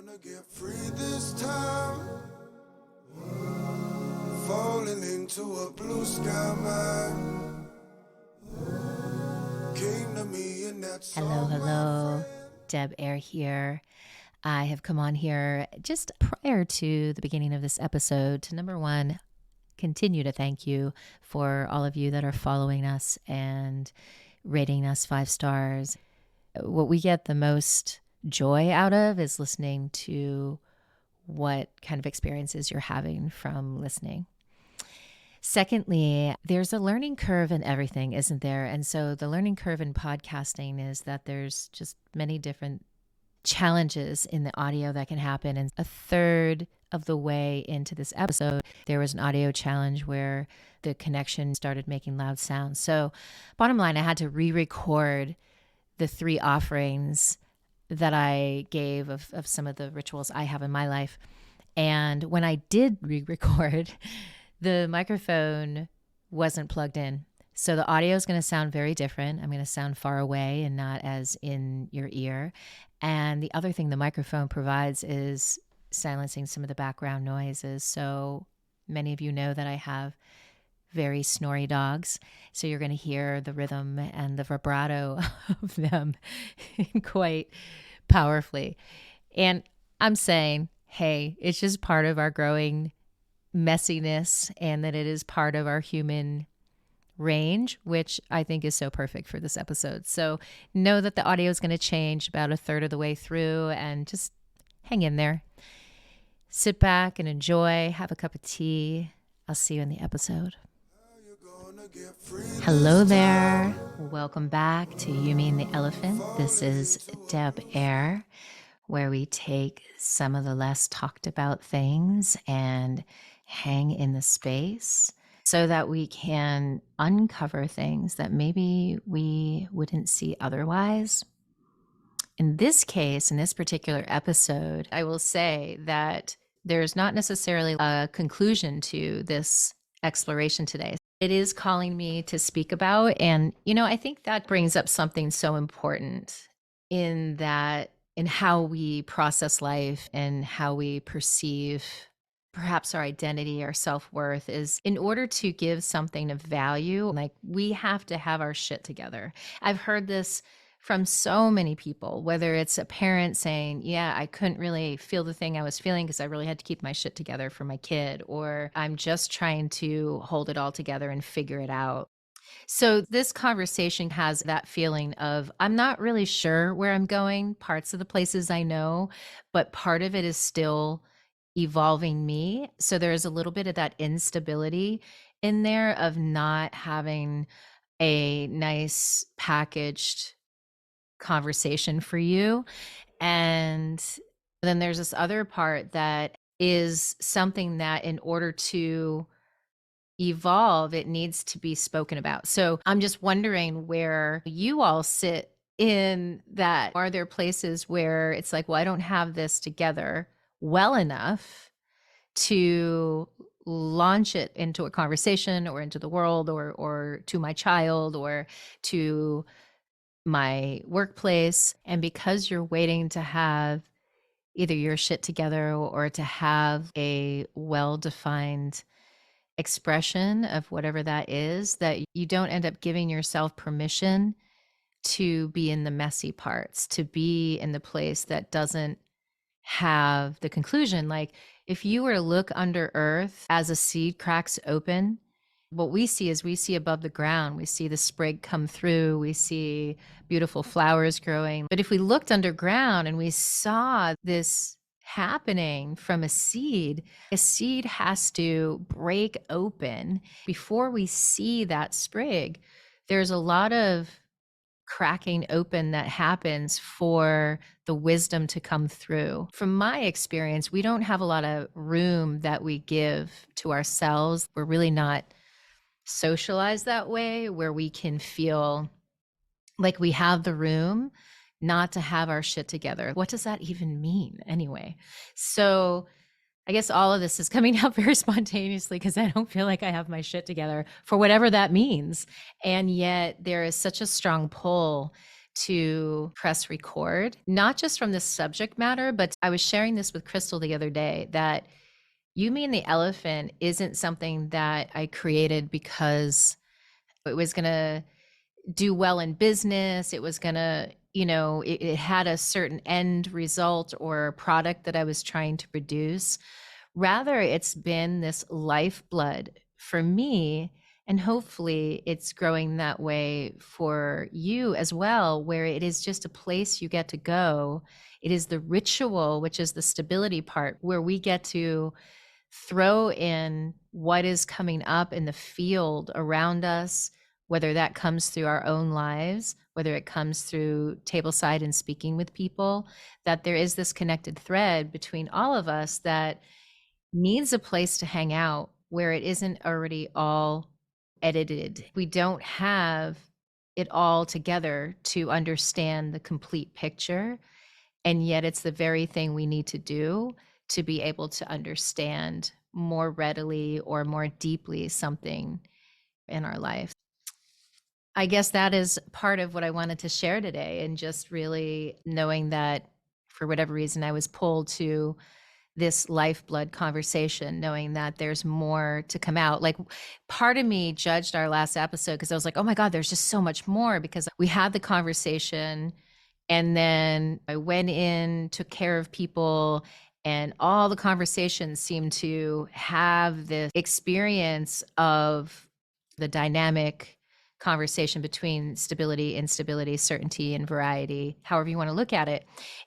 Gonna get free this time. Falling into a blue sky mind. Came to me in that song. Hello. Deb Air here. I have come on here just prior to the beginning of this episode to number one, continue to thank you for all of you that are following us and rating us 5 stars. What we get the most joy out of is listening to what kind of experiences you're having from listening. Secondly, there's a learning curve in everything, isn't there? And so the learning curve in podcasting is that there's just many different challenges in the audio that can happen. And a third of the way into this episode, there was an audio challenge where the connection started making loud sounds. So bottom line, I had to re-record the 3 offerings that I gave of some of the rituals I have in my life. And when I did re-record, the microphone wasn't plugged in. So the audio is going to sound very different. I'm going to sound far away and not as in your ear. And the other thing the microphone provides is silencing some of the background noises. So many of you know that I have very snory dogs. So you're going to hear the rhythm and the vibrato of them quite powerfully. And I'm saying, hey, it's just part of our growing messiness and that it is part of our human range, which I think is so perfect for this episode. So know that the audio is going to change about a third of the way through and just hang in there. Sit back and enjoy, have a cup of tea. I'll see you in the episode. Hello there. Welcome back to You Mean the Elephant. This is Deb Air, where we take some of the less talked about things and hang in the space so that we can uncover things that maybe we wouldn't see otherwise. In this case, in this particular episode, I will say that there's not necessarily a conclusion to this exploration today. It is calling me to speak about, and I think that brings up something so important in how we process life and how we perceive perhaps our identity, our self-worth, is in order to give something of value, like we have to have our shit together. I've heard this from so many people, whether it's a parent saying, yeah, I couldn't really feel the thing I was feeling because I really had to keep my shit together for my kid, or I'm just trying to hold it all together and figure it out. So this conversation has that feeling of, I'm not really sure where I'm going, parts of the places I know, but part of it is still evolving me. So there's a little bit of that instability in there of not having a nice packaged conversation for you. And then there's this other part that is something that in order to evolve, it needs to be spoken about. So I'm just wondering where you all sit in that. Are there places where it's like, well, I don't have this together well enough to launch it into a conversation or into the world or to my child or to my workplace. And because you're waiting to have either your shit together or to have a well-defined expression of whatever that is, that you don't end up giving yourself permission to be in the messy parts, to be in the place that doesn't have the conclusion. Like if you were to look under earth as a seed cracks open, what we see is we see above the ground, we see the sprig come through, we see beautiful flowers growing. But if we looked underground and we saw this happening from a seed has to break open before we see that sprig. There's a lot of cracking open that happens for the wisdom to come through. From my experience, we don't have a lot of room that we give to ourselves. We're really not socialized that way, where we can feel like we have the room not to have our shit together. What does that even mean anyway? So I guess all of this is coming out very spontaneously because I don't feel like I have my shit together for whatever that means. And yet there is such a strong pull to press record, not just from this subject matter, but I was sharing this with Crystal the other day that You Me and the Elephant isn't something that I created because it was going to do well in business. It was going to, it had a certain end result or product that I was trying to produce. Rather, it's been this lifeblood for me. And hopefully, it's growing that way for you as well, where it is just a place you get to go. It is the ritual, which is the stability part, where we get to throw in what is coming up in the field around us, whether that comes through our own lives, whether it comes through tableside and speaking with people, that there is this connected thread between all of us that needs a place to hang out where it isn't already all edited. We don't have it all together to understand the complete picture. And yet it's the very thing we need to do to be able to understand more readily or more deeply something in our life. I guess that is part of what I wanted to share today, and just really knowing that for whatever reason I was pulled to this lifeblood conversation, knowing that there's more to come out. Like, part of me judged our last episode because I was like, oh my God, there's just so much more, because we had the conversation and then I went in, took care of people, and all the conversations seemed to have this experience of the dynamic conversation between stability, instability, certainty, and variety, however you want to look at it.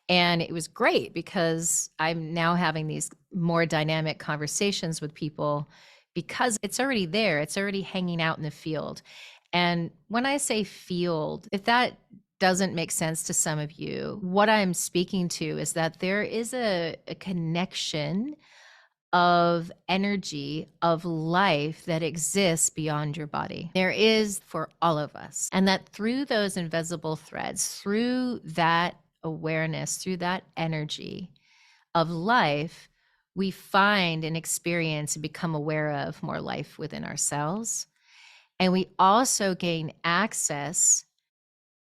And it was great because I'm now having these more dynamic conversations with people because it's already there. It's already hanging out in the field. And when I say field, if that doesn't make sense to some of you, what I'm speaking to is that there is a connection of energy, of life that exists beyond your body. There is for all of us. And that through those invisible threads, through that awareness, through that energy of life, we find and experience and become aware of more life within ourselves. And we also gain access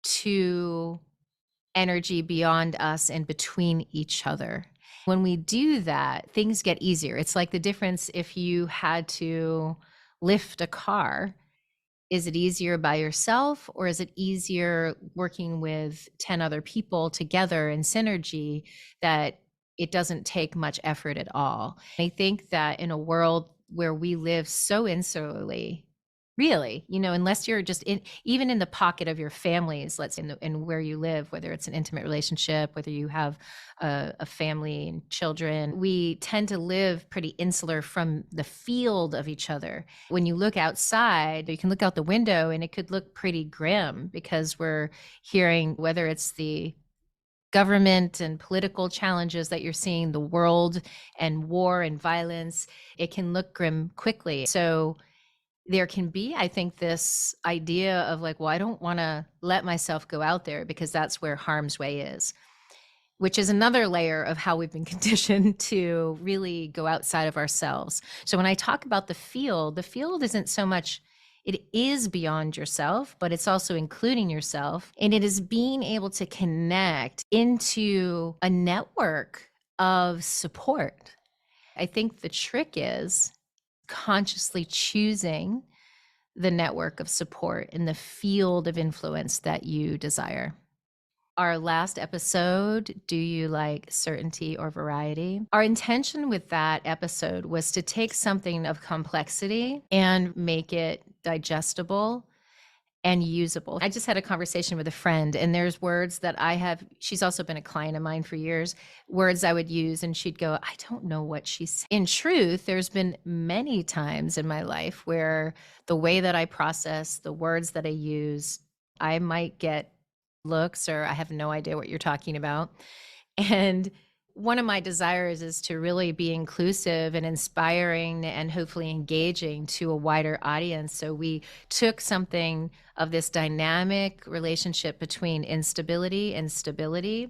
to energy beyond us and between each other. When we do that, things get easier. It's like the difference if you had to lift a car. Is it easier by yourself, or is it easier working with 10 other people together in synergy that it doesn't take much effort at all? I think that in a world where we live so insularly, really, unless you're just even in the pocket of your families, let's say in where you live, whether it's an intimate relationship, whether you have a family and children, we tend to live pretty insular from the field of each other. When you look outside, you can look out the window and it could look pretty grim because we're hearing, whether it's the government and political challenges that you're seeing, the world and war and violence, it can look grim quickly. So there can be, I think, this idea of like, well, I don't want to let myself go out there because that's where harm's way is, which is another layer of how we've been conditioned to really go outside of ourselves. So when I talk about the field isn't so much, it is beyond yourself, but it's also including yourself. And it is being able to connect into a network of support. I think the trick is consciously choosing the network of support in the field of influence that you desire. Our last episode, do you like certainty or variety? Our intention with that episode was to take something of complexity and make it digestible and usable. I just had a conversation with a friend, and there's words that she's also been a client of mine for years, words I would use and she'd go, I don't know what she's saying. In truth, there's been many times in my life where the way that I process the words that I use, I might get looks or I have no idea what you're talking about. And one of my desires is to really be inclusive and inspiring and hopefully engaging to a wider audience. So we took something of this dynamic relationship between instability and stability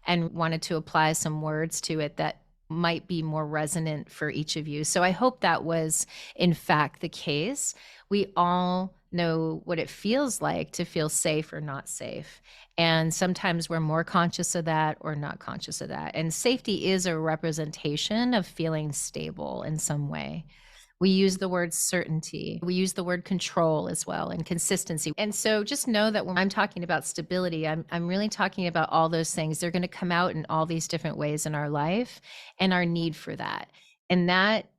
and wanted to apply some words to it that might be more resonant for each of you. So I hope that was in fact the case. We all know what it feels like to feel safe or not safe. And sometimes we're more conscious of that or not conscious of that. And safety is a representation of feeling stable in some way. We use the word certainty. We use the word control as well, and consistency. And so just know that when I'm talking about stability, I'm really talking about all those things. They're going to come out in all these different ways in our life and our need for that. And that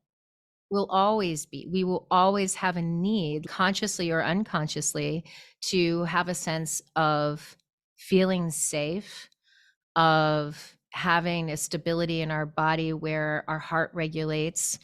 will always be, we will always have a need, consciously or unconsciously, to have a sense of feeling safe, of having a stability in our body where our heart regulates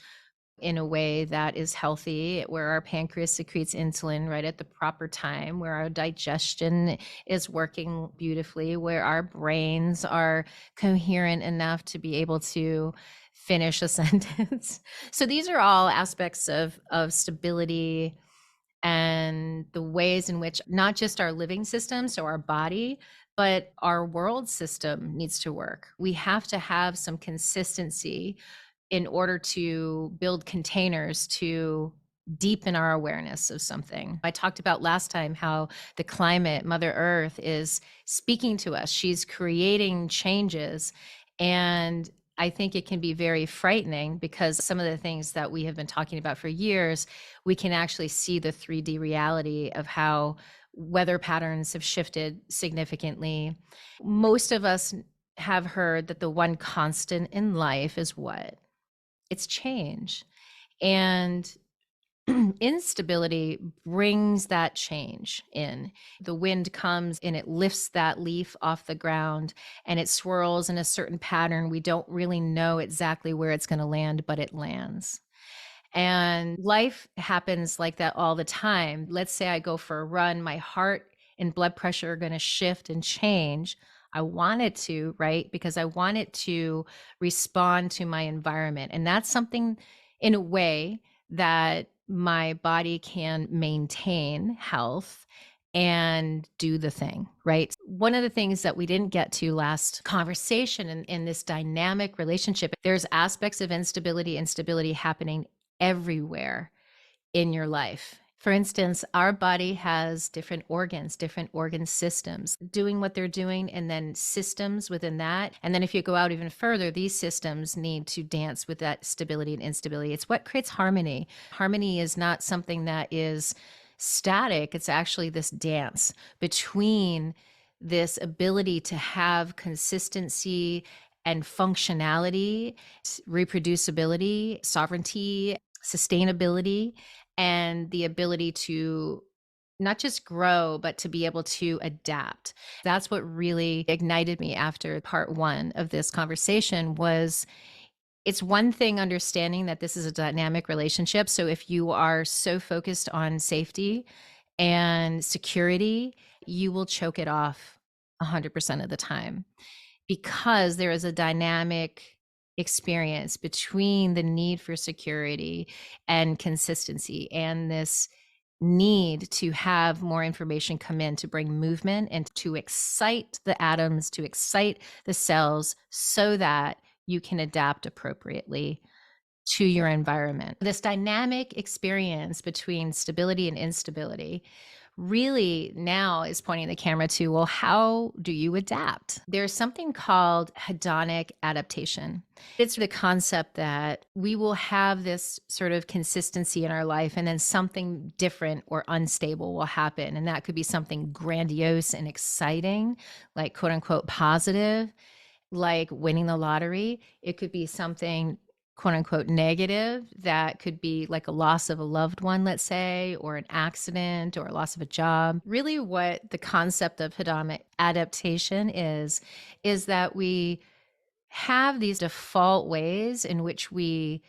in a way that is healthy, where our pancreas secretes insulin right at the proper time, where our digestion is working beautifully, where our brains are coherent enough to be able to finish a sentence. So these are all aspects of stability and the ways in which not just our living system, so our body, but our world system needs to work. We have to have some consistency in order to build containers to deepen our awareness of something. I talked about last time how the climate, Mother Earth, is speaking to us. She's creating changes. And I think it can be very frightening because some of the things that we have been talking about for years, we can actually see the 3D reality of how weather patterns have shifted significantly. Most of us have heard that the one constant in life is what? It's change. And instability brings that change in. The wind comes and it lifts that leaf off the ground and it swirls in a certain pattern. We don't really know exactly where it's going to land, but it lands. And life happens like that all the time. Let's say I go for a run, my heart and blood pressure are going to shift and change. I want it to, right? Because I want it to respond to my environment. And that's something in a way that my body can maintain health and do the thing, right? One of the things that we didn't get to last conversation in this dynamic relationship, there's aspects of instability and stability happening everywhere in your life. For instance, our body has different organs, different organ systems doing what they're doing, and then systems within that. And then if you go out even further, these systems need to dance with that stability and instability. It's what creates harmony. Harmony is not something that is static, it's actually this dance between this ability to have consistency and functionality, reproducibility, sovereignty, sustainability, and the ability to not just grow, but to be able to adapt. That's what really ignited me after part one of this conversation was it's one thing understanding that this is a dynamic relationship. So if you are so focused on safety and security, you will choke it off 100% of the time because there is a dynamic experience between the need for security and consistency and this need to have more information come in to bring movement and to excite the atoms, to excite the cells so that you can adapt appropriately to your environment. This dynamic experience between stability and instability really now is pointing the camera to, well, how do you adapt? There's something called hedonic adaptation. It's the concept that we will have this sort of consistency in our life and then something different or unstable will happen. And that could be something grandiose and exciting, like quote unquote positive, like winning the lottery. It could be something quote unquote negative that could be like a loss of a loved one, let's say, or an accident or a loss of a job. Really what the concept of hedonic adaptation is that we have these default ways in which we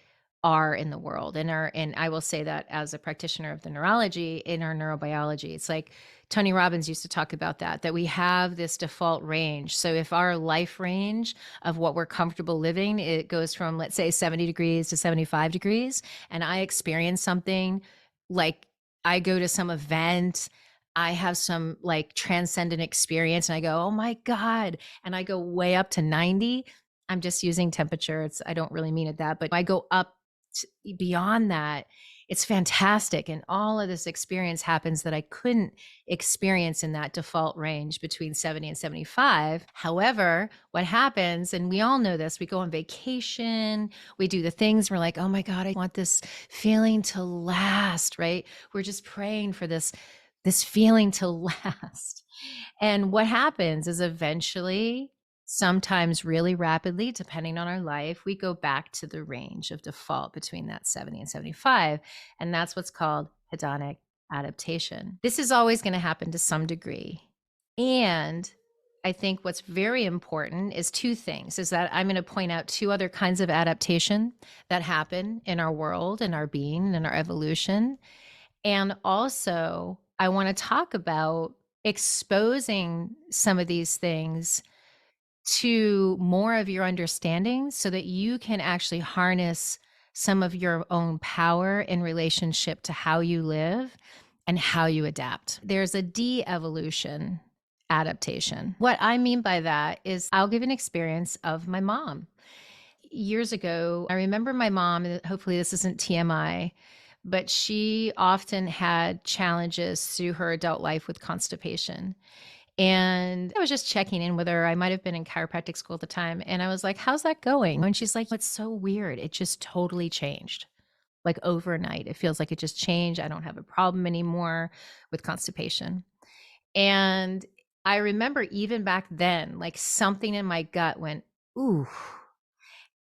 are in the world and I will say that as a practitioner of the neurology in our neurobiology. It's like Tony Robbins used to talk about that we have this default range. So if our life range of what we're comfortable living, it goes from, let's say, 70 degrees to 75 degrees, and I experience something like I go to some event, I have some like transcendent experience and I go, oh my God. And I go way up to 90. I'm just using temperature. I don't really mean it that, but I go up beyond that. It's fantastic. And all of this experience happens that I couldn't experience in that default range between 70 and 75. However, what happens, and we all know this, we go on vacation, we do the things, we're like, oh my God, I want this feeling to last, right? We're just praying for this feeling to last. And what happens is eventually, sometimes really rapidly, depending on our life, we go back to the range of default between that 70 and 75. And that's what's called hedonic adaptation. This is always going to happen to some degree. And I think what's very important is two things, is that I'm going to point out two other kinds of adaptation that happen in our world, in our being, in our evolution. And also, I want to talk about exposing some of these things to more of your understanding so that you can actually harness some of your own power in relationship to how you live and how you adapt. There's a de-evolution adaptation. What I mean by that is I'll give an experience of my mom. Years ago, I remember my mom, and hopefully this isn't TMI, but she often had challenges through her adult life with constipation. And I was just checking in with her. I might have been in chiropractic school at the time. And I was like, how's that going? And she's like, it's so weird. It just totally changed. Like overnight. It feels like it just changed. I don't have a problem anymore with constipation. And I remember even back then, like something in my gut went, ooh.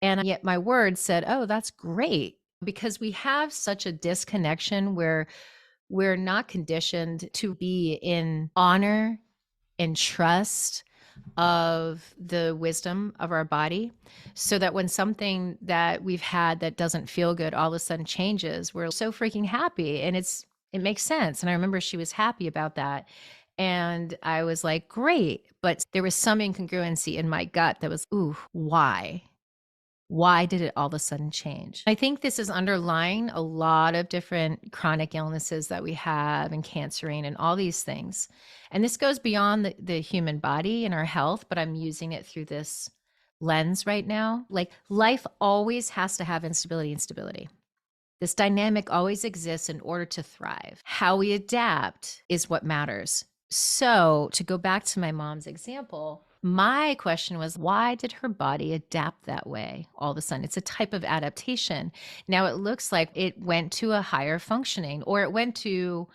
And yet my words said, oh, that's great. Because we have such a disconnection where we're not conditioned to be in honor and trust of the wisdom of our body, so that when something that we've had that doesn't feel good all of a sudden changes, we're so freaking happy. And it makes sense. And I remember she was happy about that. And I was like, great. But there was some incongruency in my gut that was, ooh, why? Why did it all of a sudden change? I think this is underlying a lot of different chronic illnesses that we have, and cancering and all these things. And this goes beyond the human body and our health, but I'm using it through this lens right now. Like life always has to have instability and stability. This dynamic always exists in order to thrive. How we adapt is what matters. So, to go back to my mom's example, my question was, why did her body adapt that way all of a sudden? It's a type of adaptation. Now, it looks like it went to a higher functioning, or it went to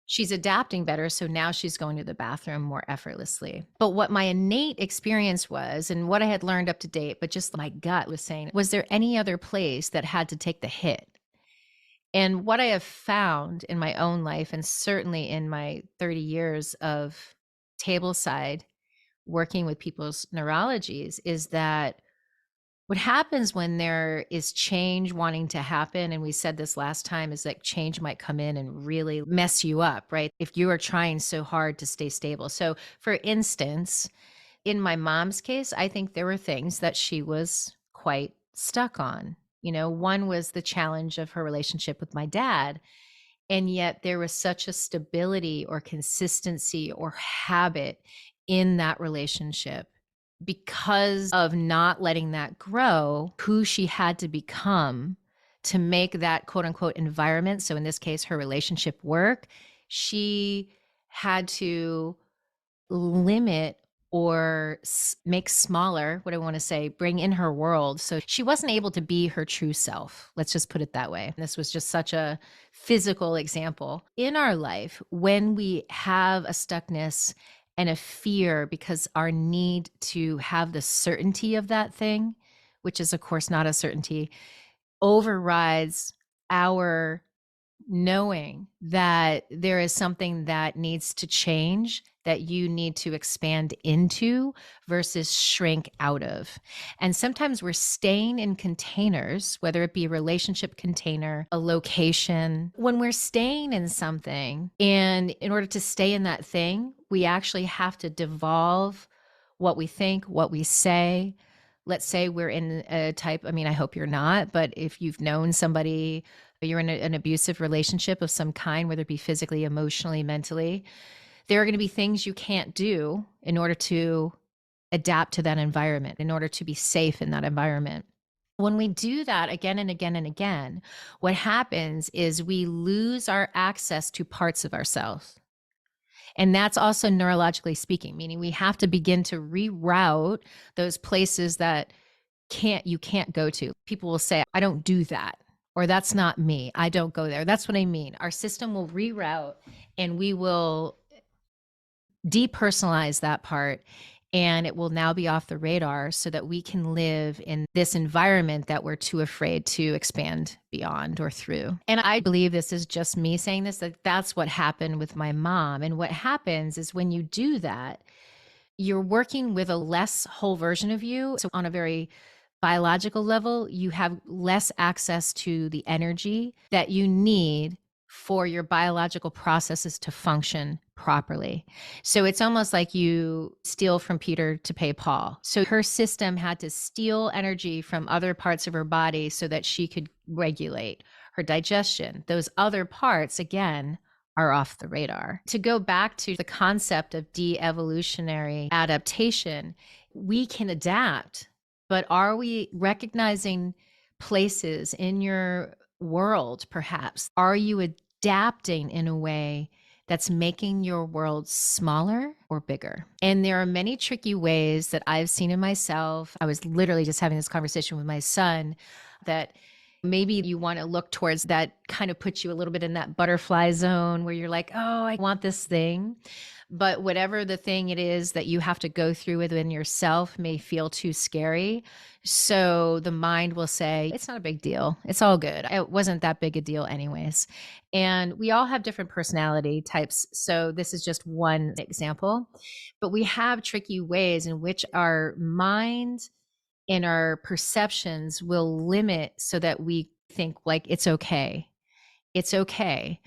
she's adapting better. So now she's going to the bathroom more effortlessly. But what my innate experience was, and what I had learned up to date, but just my gut was saying, was there any other place that had to take the hit? And what I have found in my own life, and certainly in my 30 years of tableside working with people's neurologies, is that what happens when there is change wanting to happen, and we said this last time, is that change might come in and really mess you up, right? If you are trying so hard to stay stable. So, for instance, in my mom's case, I think there were things that she was quite stuck on. One was the challenge of her relationship with my dad. And yet there was such a stability or consistency or habit in that relationship because of not letting that grow, who she had to become to make that quote unquote environment. So in this case, her relationship work, she had to limit or make smaller, what I want to say, bring in her world. So she wasn't able to be her true self. Let's just put it that way. This was just such a physical example. In our life, when we have a stuckness and a fear because our need to have the certainty of that thing, which is, of course, not a certainty, overrides our knowing that there is something that needs to change, that you need to expand into versus shrink out of. And sometimes we're staying in containers, whether it be a relationship container, a location. When we're staying in something, and in order to stay in that thing, we actually have to devolve what we think, what we say. Let's say we're in a type, I mean, I hope you're not, but if you've known somebody, you're in an abusive relationship of some kind, whether it be physically, emotionally, mentally, there are going to be things you can't do in order to adapt to that environment, in order to be safe in that environment. When we do that again and again and again, what happens is we lose our access to parts of ourselves. And that's also neurologically speaking, meaning we have to begin to reroute those places that you can't go to. People will say, I don't do that, or that's not me. I don't go there. That's what I mean. Our system will reroute and we will depersonalize that part, and it will now be off the radar so that we can live in this environment that we're too afraid to expand beyond or through. And I believe this is just me saying this, that that's what happened with my mom. And what happens is when you do that, you're working with a less whole version of you. So on a very biological level, you have less access to the energy that you need for your biological processes to function properly. So it's almost like you steal from Peter to pay Paul. So her system had to steal energy from other parts of her body so that she could regulate her digestion. Those other parts, again, are off the radar. To go back to the concept of de-evolutionary adaptation, we can adapt, but are we recognizing places in your world, perhaps? Are you adapting in a way that's making your world smaller or bigger? And there are many tricky ways that I've seen in myself. I was literally just having this conversation with my son that maybe you want to look towards that kind of puts you a little bit in that butterfly zone where you're like, oh, I want this thing. But whatever the thing it is that you have to go through within yourself may feel too scary. So the mind will say, it's not a big deal. It's all good. It wasn't that big a deal, anyways. And we all have different personality types. So this is just one example. But we have tricky ways in which our mind and our perceptions will limit so that we think like it's okay. It's okay.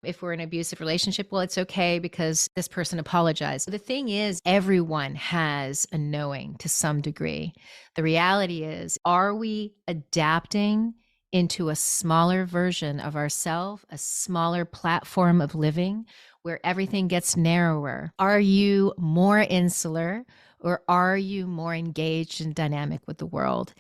If we're in an abusive relationship, well, it's okay because this person apologized. The thing is, everyone has a knowing to some degree. The reality is, are we adapting into a smaller version of ourselves, a smaller platform of living where everything gets narrower? Are you more insular or are you more engaged and dynamic with the world?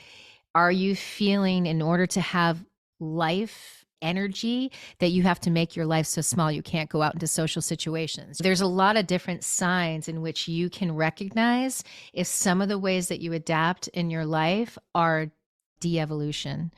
Are you feeling in order to have life energy that you have to make your life so small you can't go out into social situations? There's a lot of different signs in which you can recognize if some of the ways that you adapt in your life are de-evolution.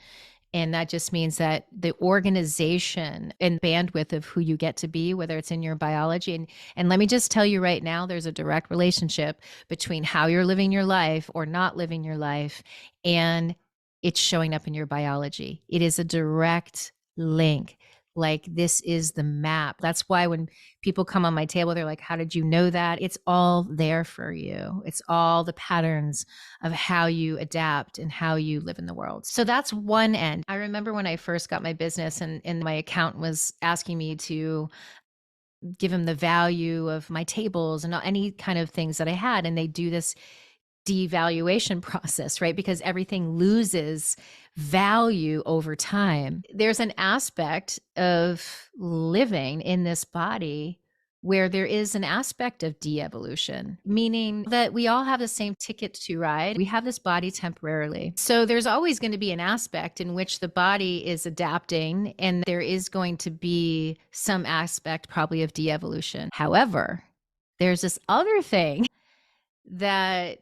And that just means that the organization and bandwidth of who you get to be, whether it's in your biology. And let me just tell you right now, there's a direct relationship between how you're living your life or not living your life and it's showing up in your biology. It is a direct link. Like this is the map. That's why when people come on my table, they're like, how did you know that? It's all there for you. It's all the patterns of how you adapt and how you live in the world. So that's one end. I remember when I first got my business and my accountant was asking me to give him the value of my tables and any kind of things that I had. And they do this devaluation process, right? Because everything loses value over time. There's an aspect of living in this body where there is an aspect of de-evolution, meaning that we all have the same ticket to ride. We have this body temporarily. So there's always going to be an aspect in which the body is adapting, and there is going to be some aspect probably of de-evolution. However, there's this other thing that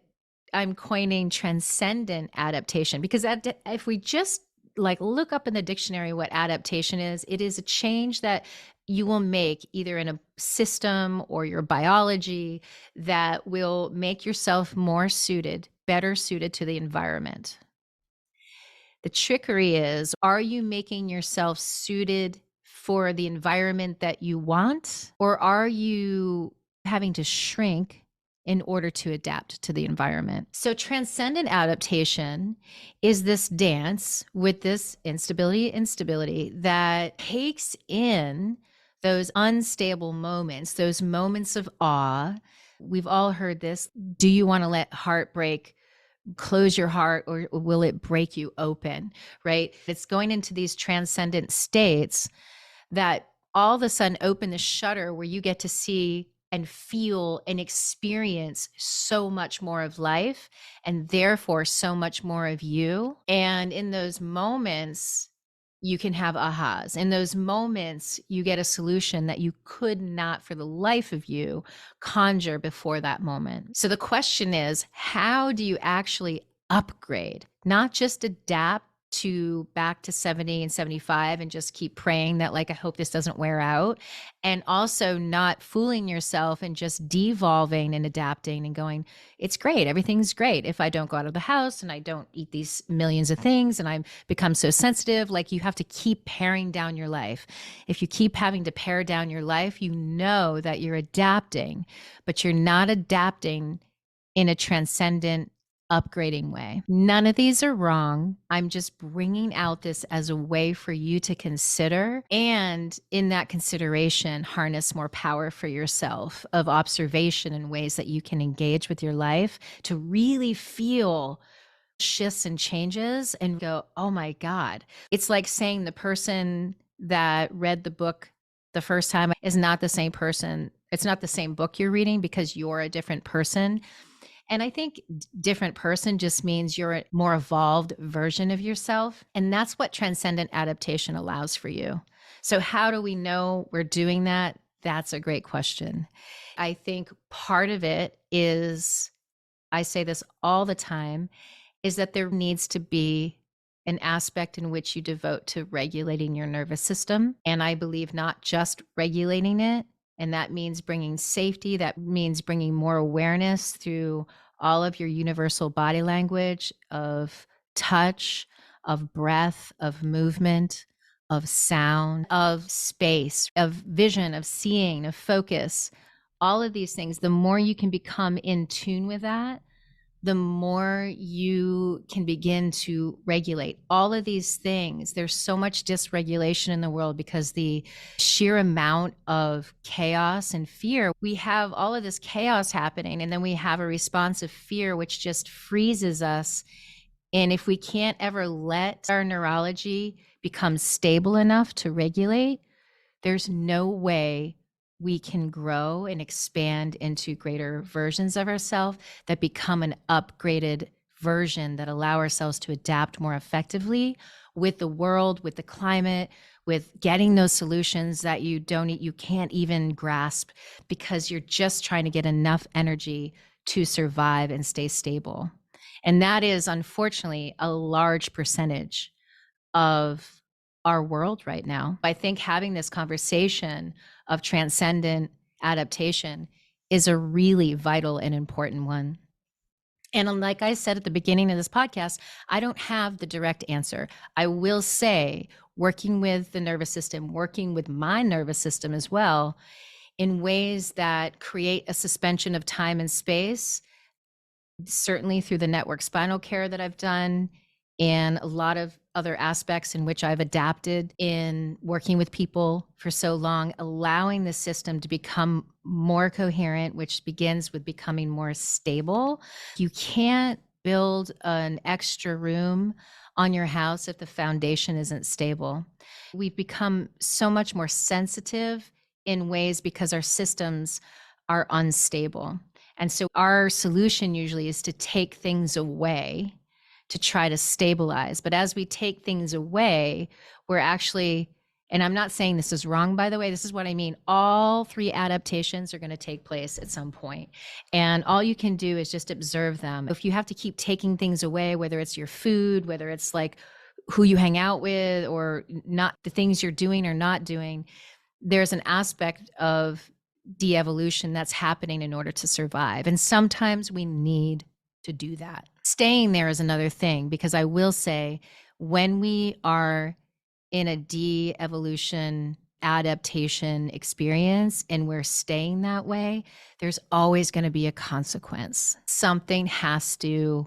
I'm coining transcendent adaptation, because if we just like look up in the dictionary what adaptation is, it is a change that you will make either in a system or your biology that will make yourself more suited, better suited to the environment. The trickery is, are you making yourself suited for the environment that you want, or are you having to shrink in order to adapt to the environment? So transcendent adaptation is this dance with this instability that takes in those unstable moments, those moments of awe. We've all heard this. Do you want to let heartbreak close your heart or will it break you open, right? It's going into these transcendent states that all of a sudden open the shutter where you get to see and feel and experience so much more of life, and therefore so much more of you. And in those moments, you can have ahas. In those moments, you get a solution that you could not for the life of you conjure before that moment. So the question is, how do you actually upgrade, not just adapt to back to 70 and 75 and just keep praying that, like, I hope this doesn't wear out, and also not fooling yourself and just devolving and adapting and going, it's great, everything's great if I don't go out of the house and I don't eat these millions of things and I become so sensitive. Like, you have to keep paring down your life. If you keep having to pare down your life, you know that you're adapting, but you're not adapting in a transcendent, upgrading way. None of these are wrong. I'm just bringing out this as a way for you to consider, and in that consideration, harness more power for yourself of observation in ways that you can engage with your life to really feel shifts and changes and go, oh my God. It's like saying the person that read the book the first time is not the same person. It's not the same book you're reading because you're a different person. And I think different person just means you're a more evolved version of yourself. And that's what transcendent adaptation allows for you. So how do we know we're doing that? That's a great question. I think part of it is, I say this all the time, is that there needs to be an aspect in which you devote to regulating your nervous system. And I believe not just regulating it. And that means bringing safety. That means bringing more awareness through all of your universal body language of touch, of breath, of movement, of sound, of space, of vision, of seeing, of focus. All of these things, the more you can become in tune with that, the more you can begin to regulate all of these things. There's so much dysregulation in the world because the sheer amount of chaos and fear. We have all of this chaos happening, and then we have a response of fear, which just freezes us. And if we can't ever let our neurology become stable enough to regulate, there's no way we can grow and expand into greater versions of ourselves that become an upgraded version that allow ourselves to adapt more effectively with the world, with the climate, with getting those solutions that you can't even grasp because you're just trying to get enough energy to survive and stay stable. And that is unfortunately a large percentage of our world right now. I think having this conversation of transcendent adaptation is a really vital and important one. And like I said at the beginning of this podcast, I don't have the direct answer. I will say, working with the nervous system, working with my nervous system as well, in ways that create a suspension of time and space, certainly through the network spinal care that I've done, and a lot of other aspects in which I've adapted in working with people for so long, allowing the system to become more coherent, which begins with becoming more stable. You can't build an extra room on your house if the foundation isn't stable. We've become so much more sensitive in ways because our systems are unstable. And so our solution usually is to take things away to try to stabilize. But as we take things away, we're actually, and I'm not saying this is wrong, by the way, this is what I mean. All three adaptations are going to take place at some point. And all you can do is just observe them. If you have to keep taking things away, whether it's your food, whether it's like who you hang out with, or not the things you're doing or not doing, there's an aspect of de-evolution that's happening in order to survive. And sometimes we need to do that. Staying there is another thing, because I will say, when we are in a de-evolution adaptation experience and we're staying that way, there's always going to be a consequence. Something has to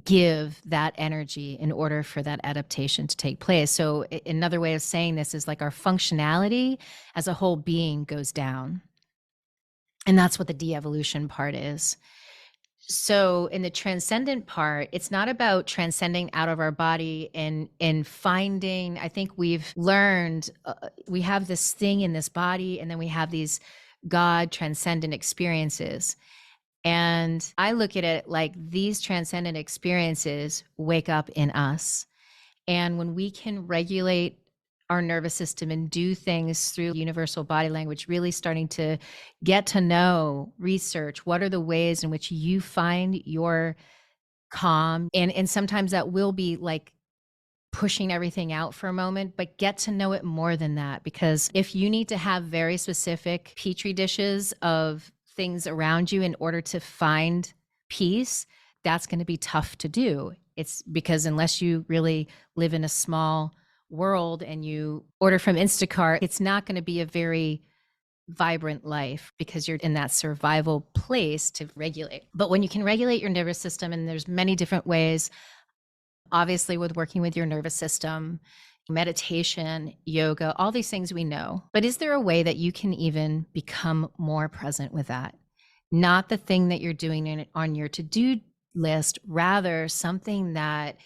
give that energy in order for that adaptation to take place. So another way of saying this is like our functionality as a whole being goes down. And that's what the de-evolution part is. So in the transcendent part, it's not about transcending out of our body and finding, I think we've learned, we have this thing in this body, and then we have these God transcendent experiences. And I look at it like these transcendent experiences wake up in us. And when we can regulate our nervous system and do things through universal body language, really starting to get to know, research what are the ways in which you find your calm. And sometimes that will be like pushing everything out for a moment, but get to know it more than that. Because if you need to have very specific petri dishes of things around you in order to find peace, that's going to be tough to do. It's because unless you really live in a small world and you order from Instacart, it's not going to be a very vibrant life because you're in that survival place to regulate. But when you can regulate your nervous system, and there's many different ways, obviously with working with your nervous system, meditation, yoga, all these things we know. But is there a way that you can even become more present with that? Not the thing that you're doing on your to-do list, rather something that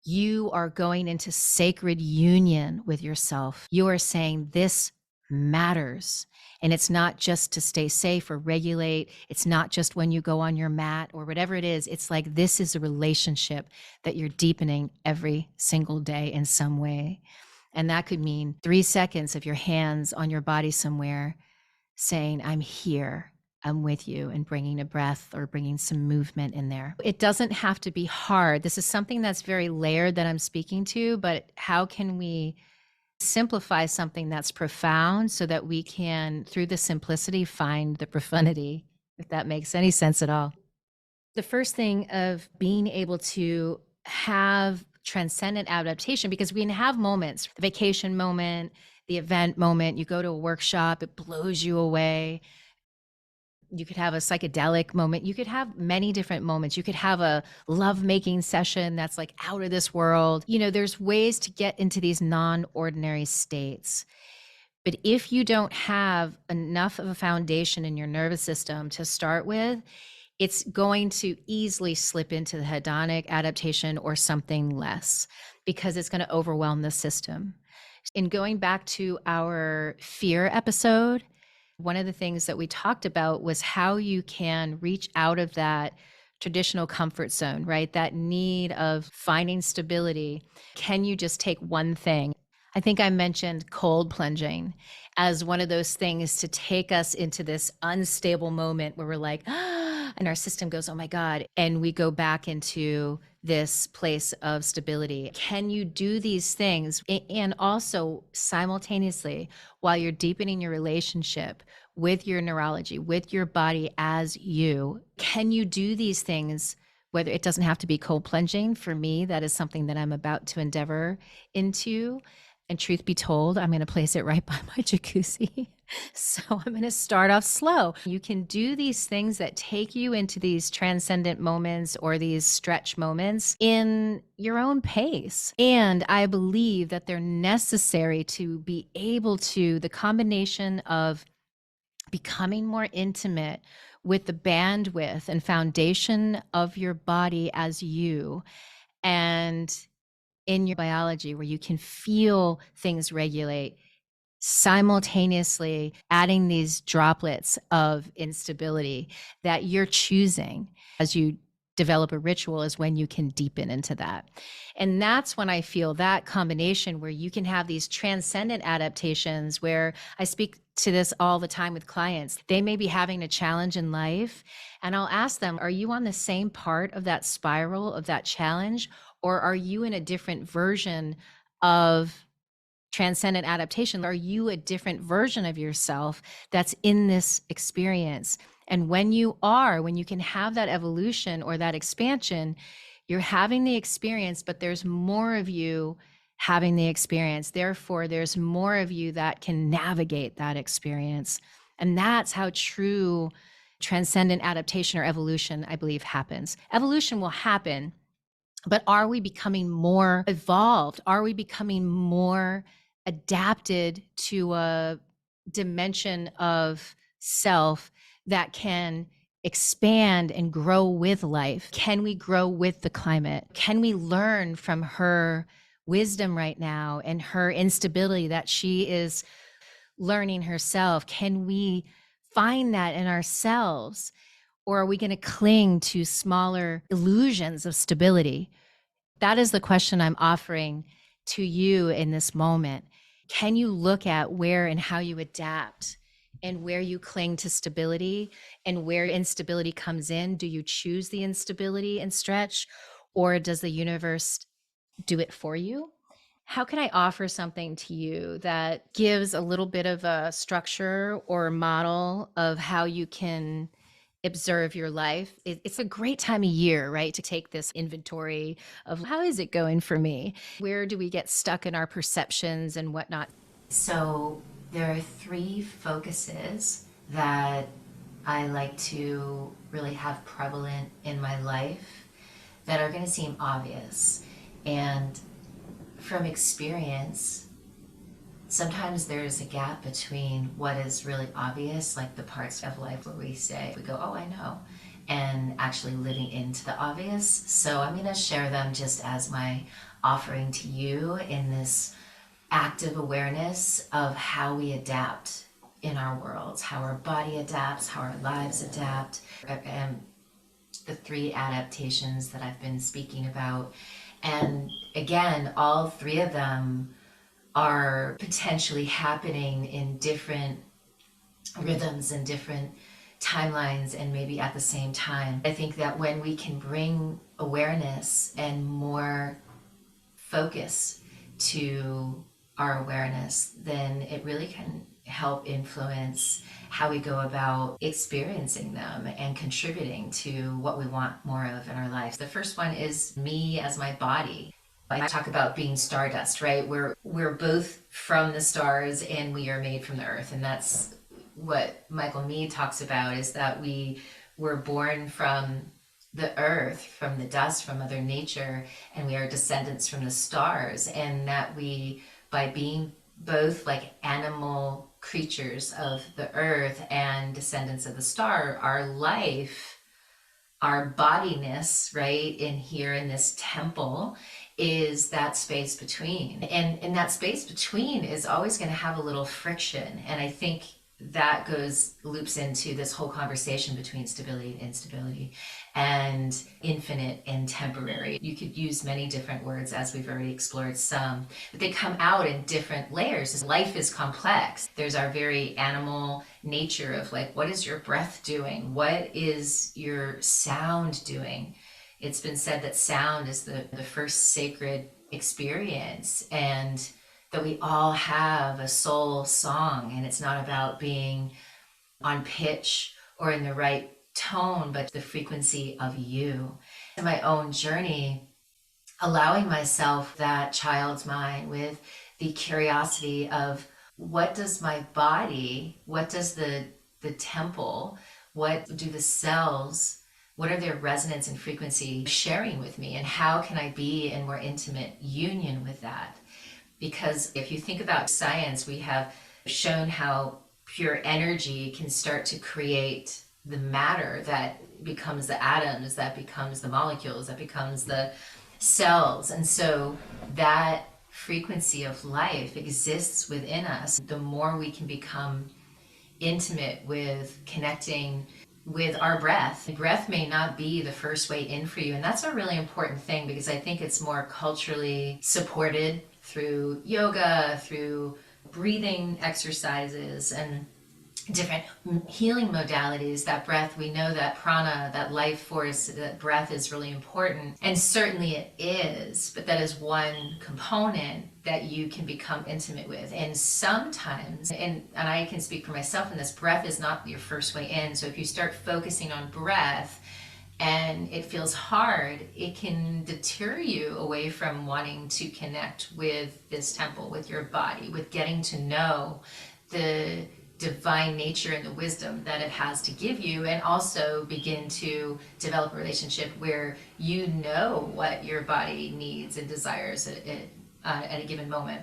you are going into sacred union with yourself. You are saying this matters. And it's not just to stay safe or regulate. It's not just when you go on your mat or whatever it is. It's like this is a relationship that you're deepening every single day in some way. And that could mean 3 seconds of your hands on your body somewhere saying, I'm here, I'm with you, and bringing a breath or bringing some movement in there. It doesn't have to be hard. This is something that's very layered that I'm speaking to, but how can we simplify something that's profound so that we can, through the simplicity, find the profundity, if that makes any sense at all? The first thing of being able to have transcendent adaptation, because we can have moments, the vacation moment, the event moment, you go to a workshop, it blows you away. You could have a psychedelic moment. You could have many different moments. You could have a love-making session that's like out of this world. You know, there's ways to get into these non-ordinary states. But if you don't have enough of a foundation in your nervous system to start with, it's going to easily slip into the hedonic adaptation or something less because it's going to overwhelm the system. In going back to our fear episode, one of the things that we talked about was how you can reach out of that traditional comfort zone, right? That need of finding stability. Can you just take one thing? I think I mentioned cold plunging as one of those things to take us into this unstable moment where we're like, ah, and our system goes, oh my God. And we go back into this place of stability. Can you do these things? And also simultaneously, while you're deepening your relationship with your neurology, with your body as you, can you do these things? Whether it doesn't have to be cold plunging, for me, that is something that I'm about to endeavor into. And truth be told, I'm going to place it right by my jacuzzi. So I'm going to start off slow. You can do these things that take you into these transcendent moments or these stretch moments in your own pace. And I believe that they're necessary to be able to, the combination of becoming more intimate with the bandwidth and foundation of your body as you, and in your biology where you can feel things regulate, simultaneously adding these droplets of instability that you're choosing as you develop a ritual is when you can deepen into that. And that's when I feel that combination where you can have these transcendent adaptations where I speak to this all the time with clients. They may be having a challenge in life, and I'll ask them, are you on the same part of that spiral of that challenge, or are you in a different version of transcendent adaptation? Are you a different version of yourself that's in this experience? And when you can have that evolution or that expansion, you're having the experience, but there's more of you having the experience. Therefore, there's more of you that can navigate that experience. And that's how true transcendent adaptation or evolution, I believe, happens. Evolution will happen, but are we becoming more evolved? Are we becoming more adapted to a dimension of self that can expand and grow with life? Can we grow with the climate? Can we learn from her wisdom right now and her instability that she is learning herself? Can we find that in ourselves? Or are we going to cling to smaller illusions of stability? That is the question I'm offering to you in this moment. Can you look at where and how you adapt and where you cling to stability and where instability comes in? Do you choose the instability and stretch, or does the universe do it for you? How can I offer something to you that gives a little bit of a structure or model of how you can observe your life? It's a great time of year, right, to take this inventory of how is it going for me? Where do we get stuck in our perceptions and whatnot? So there are three focuses that I like to really have prevalent in my life that are going to seem obvious. And from experience, sometimes there's a gap between what is really obvious, like the parts of life where we go, oh, I know, and actually living into the obvious. So I'm going to share them just as my offering to you in this active awareness of how we adapt in our worlds, how our body adapts, how our lives adapt, and the three adaptations that I've been speaking about. And again, all three of them are potentially happening in different rhythms and different timelines and maybe at the same time. I think that when we can bring awareness and more focus to our awareness, then it really can help influence how we go about experiencing them and contributing to what we want more of in our life. The first one is me as my body. I talk about being stardust, right? We're both from the stars and we are made from the earth. And that's what Michael Meade talks about, is that we were born from the earth, from the dust, from Mother Nature, and we are descendants from the stars. And that we, by being both like animal creatures of the earth and descendants of the star, our life, our bodiness, right, in here in this temple, is that space between. And that space between is always going to have a little friction. And I think that loops into this whole conversation between stability and instability and infinite and temporary. You could use many different words, as we've already explored some, but they come out in different layers. Life is complex. There's our very animal nature of like, what is your breath doing? What is your sound doing? It's been said that sound is the first sacred experience, and that we all have a soul song, and it's not about being on pitch or in the right tone, but the frequency of you. In my own journey, allowing myself that child's mind with the curiosity of what does my body, what does the temple, what do the cells, what are their resonance and frequency sharing with me, and how can I be in more intimate union with that? Because if you think about science, we have shown how pure energy can start to create the matter that becomes the atoms, that becomes the molecules, that becomes the cells. And so that frequency of life exists within us. The more we can become intimate with connecting with our breath. Breath may not be the first way in for you, and that's a really important thing, because I think it's more culturally supported through yoga, through breathing exercises and different healing modalities. That breath, we know that prana, that life force, that breath is really important, and certainly it is, but that is one component that you can become intimate with. And sometimes, and I can speak for myself in this, breath is not your first way in. So if you start focusing on breath and it feels hard, it can deter you away from wanting to connect with this temple, with your body, with getting to know the divine nature and the wisdom that it has to give you, and also begin to develop a relationship where you know what your body needs and desires at a given moment.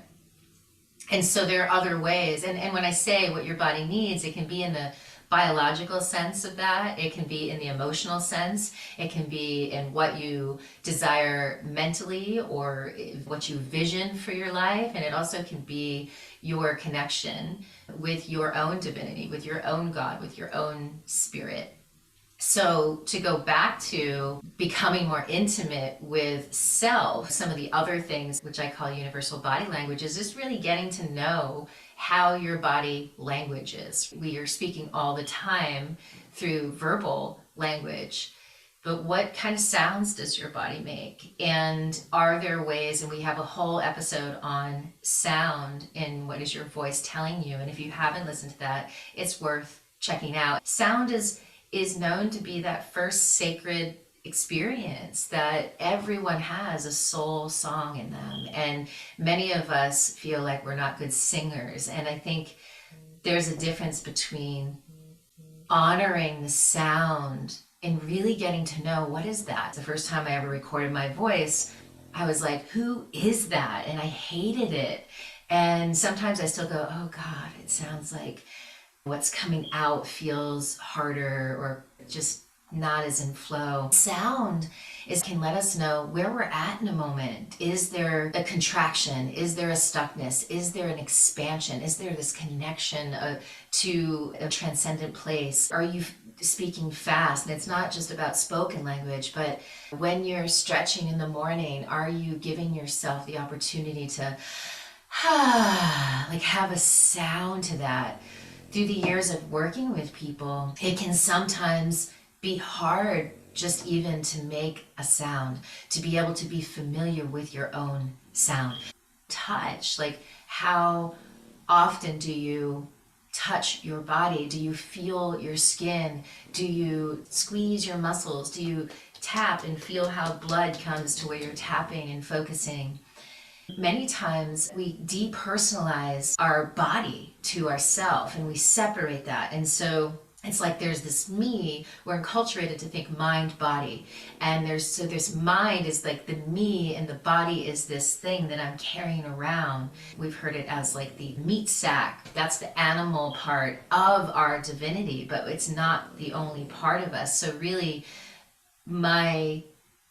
And so there are other ways, and when I say what your body needs, it can be in the biological sense of that. It can be in the emotional sense. It can be in what you desire mentally or what you vision for your life. And it also can be your connection with your own divinity, with your own God, with your own spirit. So to go back to becoming more intimate with self, some of the other things which I call universal body language is just really getting to know how your body language is. We are speaking all the time through verbal language, but what kind of sounds does your body make? And are there ways, and we have a whole episode on sound in What Is Your Voice Telling You? And if you haven't listened to that, it's worth checking out. Sound is known to be that first sacred experience that everyone has a soul song in them. And many of us feel like we're not good singers. And I think there's a difference between honoring the sound and really getting to know what is that. The first time I ever recorded my voice, I was like, who is that? And I hated it. And sometimes I still go, oh God, it sounds like what's coming out feels harder or just not as in flow. Sound can let us know where we're at in a moment. Is there a contraction? Is there a stuckness? Is there an expansion? Is there this connection to a transcendent place? Are you speaking fast? And it's not just about spoken language, but when you're stretching in the morning, are you giving yourself the opportunity to like have a sound to that? Through the years of working with people, it can sometimes be hard just even to make a sound, to be able to be familiar with your own sound. Touch, like how often do you touch your body? Do you feel your skin? Do you squeeze your muscles? Do you tap and feel how blood comes to where you're tapping and focusing? Many times we depersonalize our body to ourself and we separate that. And so it's like there's this me, we're enculturated to think mind, body. And there's mind is like the me and the body is this thing that I'm carrying around. We've heard it as like the meat sack. That's the animal part of our divinity, but it's not the only part of us. So really my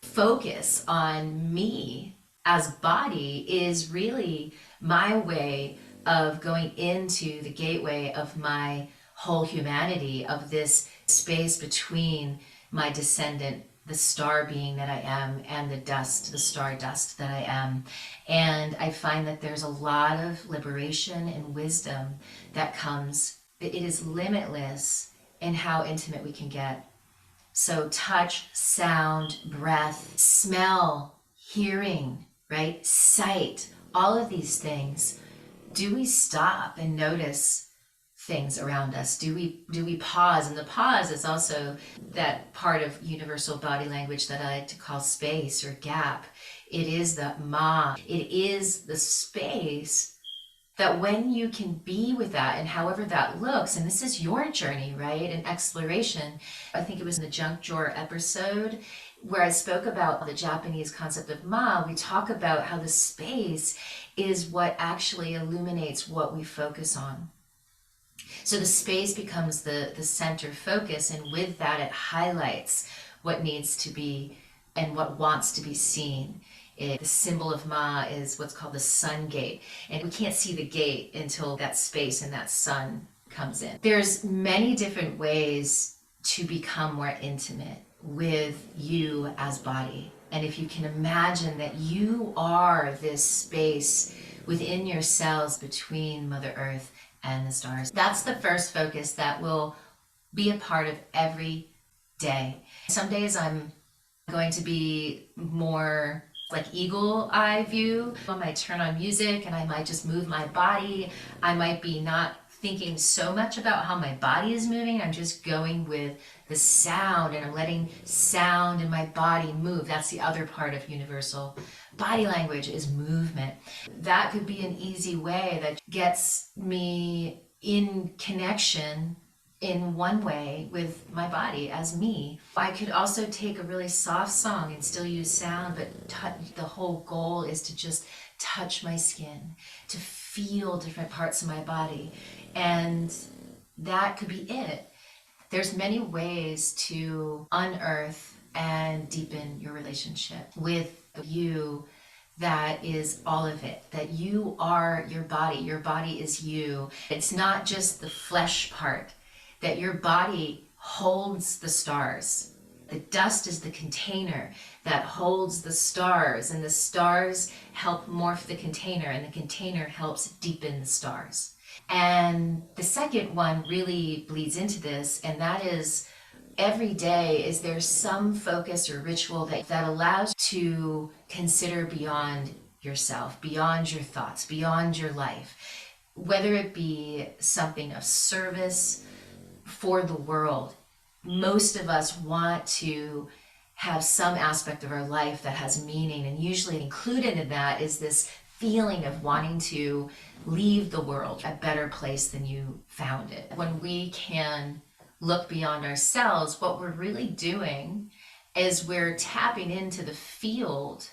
focus on me as body is really my way of going into the gateway of my whole humanity, of this space between my descendant, the star being that I am, and the dust, the star dust that I am. And I find that there's a lot of liberation and wisdom that comes. It is limitless in how intimate we can get. So touch, sound, breath, smell, hearing, right? Sight, all of these things. Do we stop and notice things around us? Do we pause? And the pause is also that part of universal body language that I like to call space or gap. It is the ma. It is the space that when you can be with that, and however that looks, and this is your journey, right? An exploration. I think it was in the junk drawer episode where I spoke about the Japanese concept of ma. We talk about how the space is what actually illuminates what we focus on. So the space becomes the center focus, and with that it highlights what needs to be and what wants to be seen. The symbol of Ma is what's called the sun gate, and we can't see the gate until that space and that sun comes in. There's many different ways to become more intimate with you as body. And if you can imagine that you are this space within your cells between Mother Earth and the stars, that's the first focus that will be a part of every day. Some days I'm going to be more like eagle eye view. I might turn on music and I might just move my body. I might be not thinking so much about how my body is moving. I'm just going with the sound and I'm letting sound in my body move. That's the other part of universal body language, is movement. That could be an easy way that gets me in connection in one way with my body as me. I could also take a really soft song and still use sound, but the whole goal is to just touch my skin, to feel different parts of my body. And that could be it. There's many ways to unearth and deepen your relationship with you. That is all of it, that you are your body is you. It's not just the flesh part, that your body holds the stars. The dust is the container that holds the stars, and the stars help morph the container, and the container helps deepen the stars. And the second one really bleeds into this, and that is every day, is there some focus or ritual that allows you to consider beyond yourself, beyond your thoughts, beyond your life, whether it be something of service for the world. Most of us want to have some aspect of our life that has meaning, and usually included in that is this feeling of wanting to leave the world a better place than you found it. When we can look beyond ourselves, what we're really doing is we're tapping into the field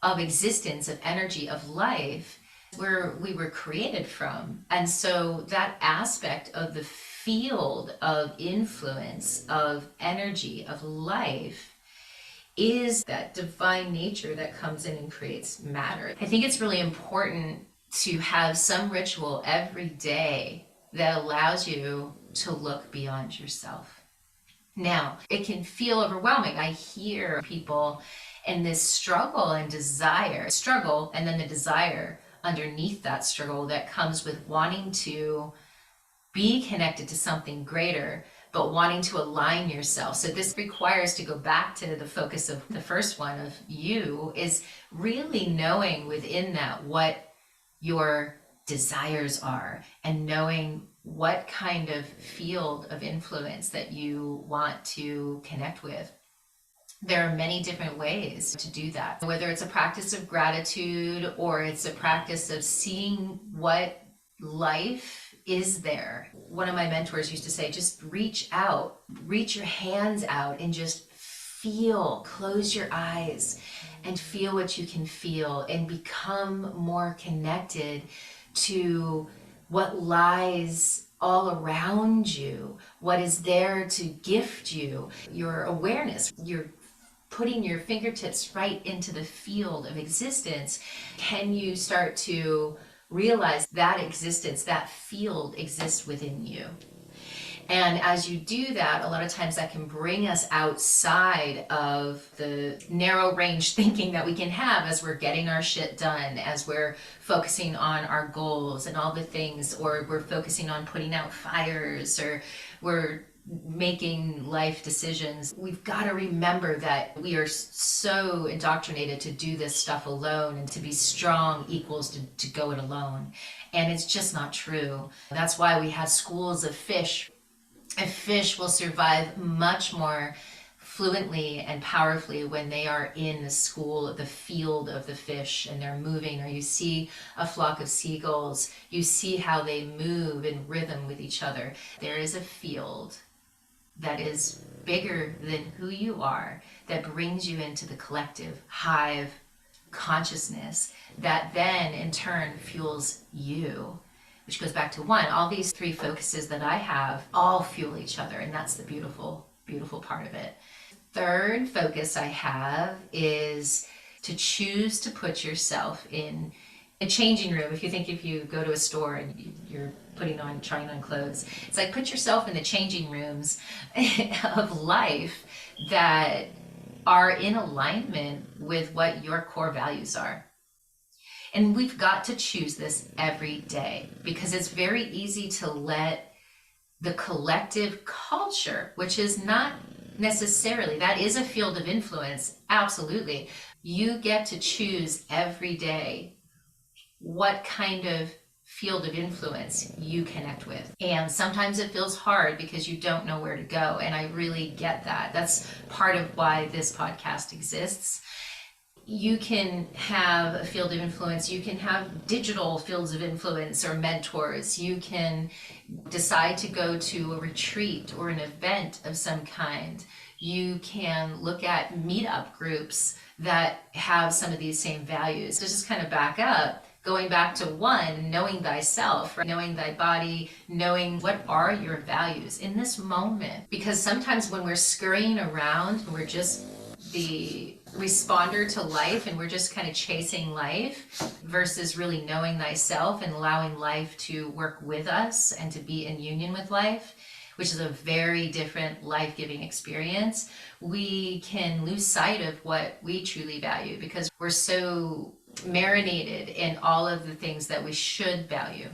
of existence, of energy, of life, where we were created from. And so that aspect of the field of influence, of energy, of life, is that divine nature that comes in and creates matter. I think it's really important to have some ritual every day that allows you to look beyond yourself. Now, it can feel overwhelming. I hear people in this struggle and desire, and then the desire underneath that struggle that comes with wanting to be connected to something greater, but wanting to align yourself. So this requires, to go back to the focus of the first one of you, is really knowing within that what your desires are, and knowing what kind of field of influence that you want to connect with. There are many different ways to do that, whether it's a practice of gratitude or it's a practice of seeing what life is there. One of my mentors used to say, just reach out, reach your hands out and just feel, close your eyes and feel what you can feel, and become more connected to what lies all around you, what is there to gift you, your awareness. You're putting your fingertips right into the field of existence. Can you start to realize that existence, that field exists within you? And as you do that, a lot of times that can bring us outside of the narrow range thinking that we can have as we're getting our shit done, as we're focusing on our goals and all the things, or we're focusing on putting out fires, or we're making life decisions. We've got to remember that we are so indoctrinated to do this stuff alone, and to be strong equals to go it alone. And it's just not true. That's why we have schools of fish. A fish will survive much more fluently and powerfully when they are in the school, the field of the fish, and they're moving. Or you see a flock of seagulls, you see how they move in rhythm with each other. There is a field that is bigger than who you are, that brings you into the collective hive consciousness, that then in turn fuels you. Which goes back to one, all these three focuses that I have all fuel each other, and that's the beautiful, beautiful part of it. Third focus I have is to choose to put yourself in a changing room. If you go to a store and you're trying on clothes, it's like put yourself in the changing rooms of life that are in alignment with what your core values are. And we've got to choose this every day, because it's very easy to let the collective culture, which is not necessarily, that is a field of influence, absolutely. You get to choose every day what kind of field of influence you connect with. And sometimes it feels hard because you don't know where to go. And I really get that. That's part of why this podcast exists. You can have a field of influence, you can have digital fields of influence or mentors, you can decide to go to a retreat or an event of some kind. You can look at meetup groups that have some of these same values. To just kind of back up, going back to one, knowing thyself, right? Knowing thy body, knowing what are your values in this moment. Because sometimes when we're scurrying around, we're just the responder to life and we're just kind of chasing life versus really knowing thyself and allowing life to work with us and to be in union with life, which is a very different life-giving experience. We can lose sight of what we truly value because we're so marinated in all of the things that we should value.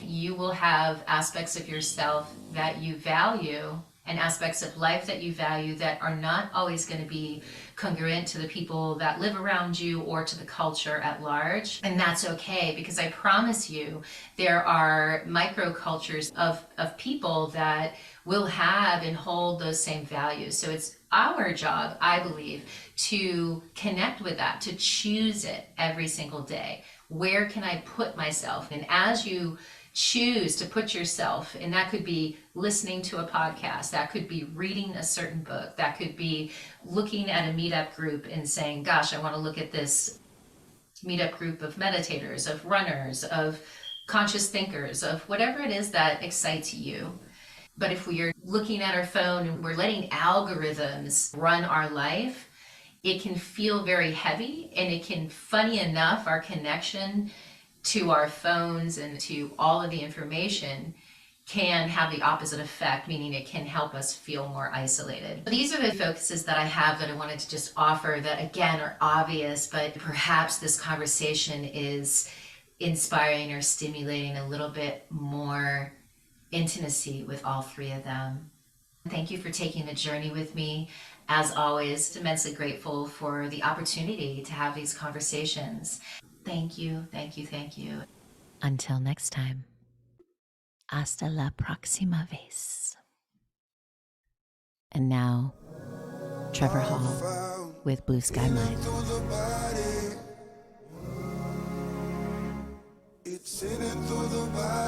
You will have aspects of yourself that you value and aspects of life that you value that are not always going to be congruent to the people that live around you or to the culture at large. And that's okay, because I promise you there are microcultures of people that will have and hold those same values. So it's our job, I believe, to connect with that, to choose it every single day. Where can I put myself? And as you choose to put yourself, and that could be listening to a podcast, that could be reading a certain book, that could be looking at a meetup group and saying, gosh, I want to look at this meetup group of meditators, of runners, of conscious thinkers, of whatever it is that excites you. But if we are looking at our phone and we're letting algorithms run our life, it can feel very heavy, and it can, funny enough, our connection to our phones and to all of the information can have the opposite effect, meaning it can help us feel more isolated. These are the focuses that I have that I wanted to just offer that, again, are obvious, but perhaps this conversation is inspiring or stimulating a little bit more intimacy with all three of them. Thank you for taking the journey with me. As always, immensely grateful for the opportunity to have these conversations. Thank you, thank you, thank you. Until next time, hasta la próxima vez. And now, Trevor Hall with Blue Sky Mind. It's in and through the body.